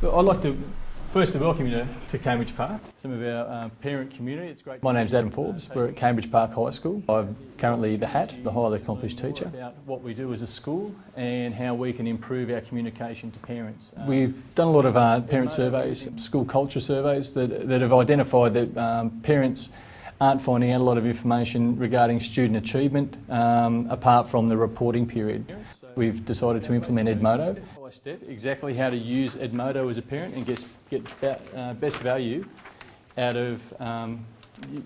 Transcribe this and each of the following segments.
Well, I'd like to firstly welcome you to Cambridge Park, some of our parent community. It's great. My name's Adam Forbes. We're at Cambridge Park High School. I'm currently the HAT, the highly accomplished teacher. About what we do as a school and how we can improve our communication to parents. We've done a lot of parent surveys, school culture surveys that have identified that parents aren't finding out a lot of information regarding student achievement apart from the reporting period. We've decided to implement Edmodo. Step by step, exactly how to use Edmodo as a parent and get best value out of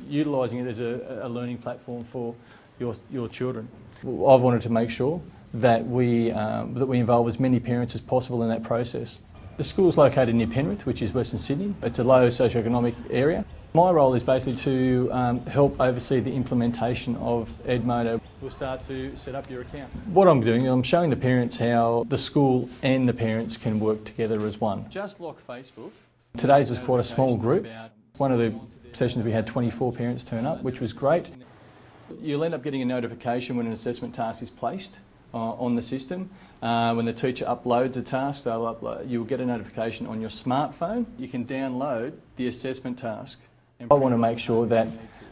utilising it as a learning platform for your children. I've wanted to make sure that we involve as many parents as possible in that process. The school is located near Penrith, which is Western Sydney. It's a low socioeconomic area. My role is basically to help oversee the implementation of Edmodo. We'll start to set up your account. What I'm doing, I'm showing the parents how the school and the parents can work together as one. Just like Facebook. Today's was quite a small group. One of the sessions we had 24 parents turn up, which was great. You'll end up getting a notification when an assessment task is placed on the system. When the teacher uploads a task, you'll get a notification on your smartphone. You can download the assessment task. I want to make sure that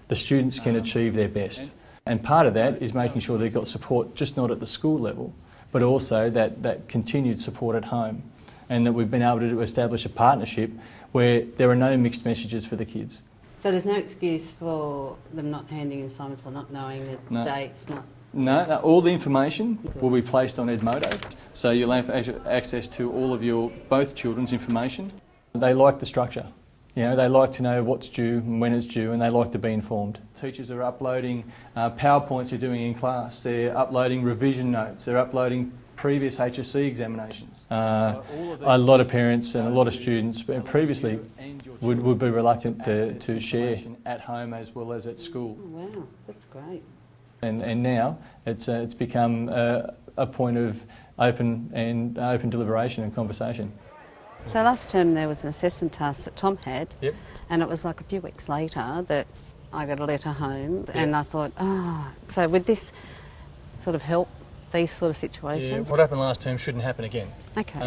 the students can achieve their best. And part of that is making sure they've got support just not at the school level, but also that continued support at home. And that we've been able to establish a partnership where there are no mixed messages for the kids. So there's no excuse for them not handing in assignments or not knowing the dates? No, all the information will be placed on Edmodo, so you'll have access to all of both children's information. They like the structure. You know, they like to know what's due and when it's due, and they like to be informed. Teachers are uploading PowerPoints they're doing in class. They're uploading revision notes. They're uploading previous HSC examinations. A lot of parents and a lot of students previously would be reluctant to share at home as well as at school. Oh, wow, that's great. And now it's become a point of open deliberation and conversation. So last term there was an assessment task that Tom had, Yep. and it was like a few weeks later that I got a letter home, and I thought, so would this sort of help these sort of situations? Yeah, what happened last term shouldn't happen again. Okay.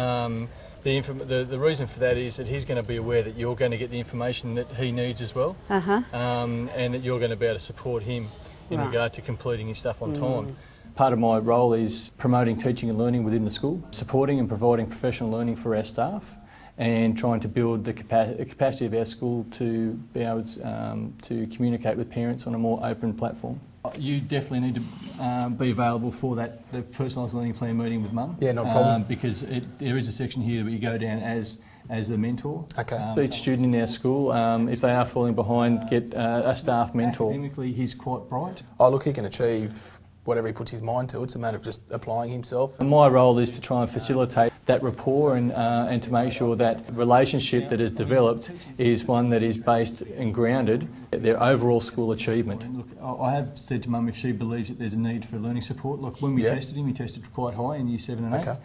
The reason for that is that he's going to be aware that you're going to get the information that he needs as well, and that you're going to be able to support him in regard to completing his stuff on time. Part of my role is promoting teaching and learning within the school, supporting and providing professional learning for our staff, and trying to build the capacity of our school to be able to communicate with parents on a more open platform. You definitely need to be available for the personalised learning plan meeting with Mum. Yeah, no problem. Because there is a section here where you go down as the mentor. Okay. Each student in our school, if they are falling behind, get a staff mentor. Academically, he's quite bright. Oh, look, he can achieve whatever he puts his mind to. It's a matter of just applying himself. And my role is to try and facilitate that rapport and to make sure that relationship that is developed is one that is based and grounded in their overall school achievement. Look, I have said to Mum if she believes that there's a need for learning support. Look, when we tested him, he tested quite high in Year 7 and 8. Okay.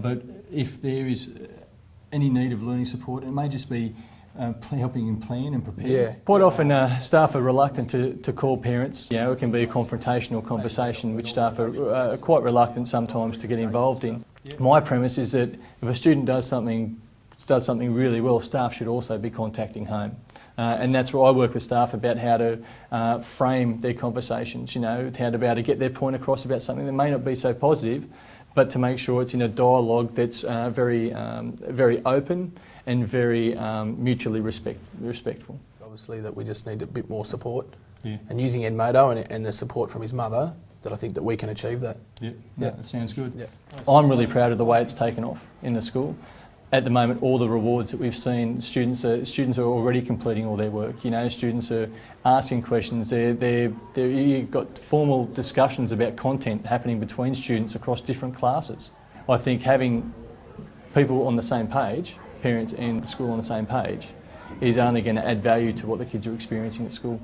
But if there is any need of learning support, it may just be helping him plan and prepare. Yeah. Quite often staff are reluctant to call parents. You know, it can be a confrontational conversation which staff are quite reluctant sometimes to get involved in. My premise is that if a student does something really well, staff should also be contacting home. And that's where I work with staff about how to frame their conversations, you know, how to be able to get their point across about something that may not be so positive, but to make sure it's in a dialogue that's very open and very mutually respectful. Obviously that we just need a bit more support. Yeah. And using Edmodo and the support from his mother, that I think that we can achieve that. Yeah, that sounds good. Yeah. I'm really proud of the way it's taken off in the school. At the moment, all the rewards that we've seen, students are already completing all their work. You know, students are asking questions. You've got formal discussions about content happening between students across different classes. I think having people on the same page, parents and the school on the same page, is only going to add value to what the kids are experiencing at school.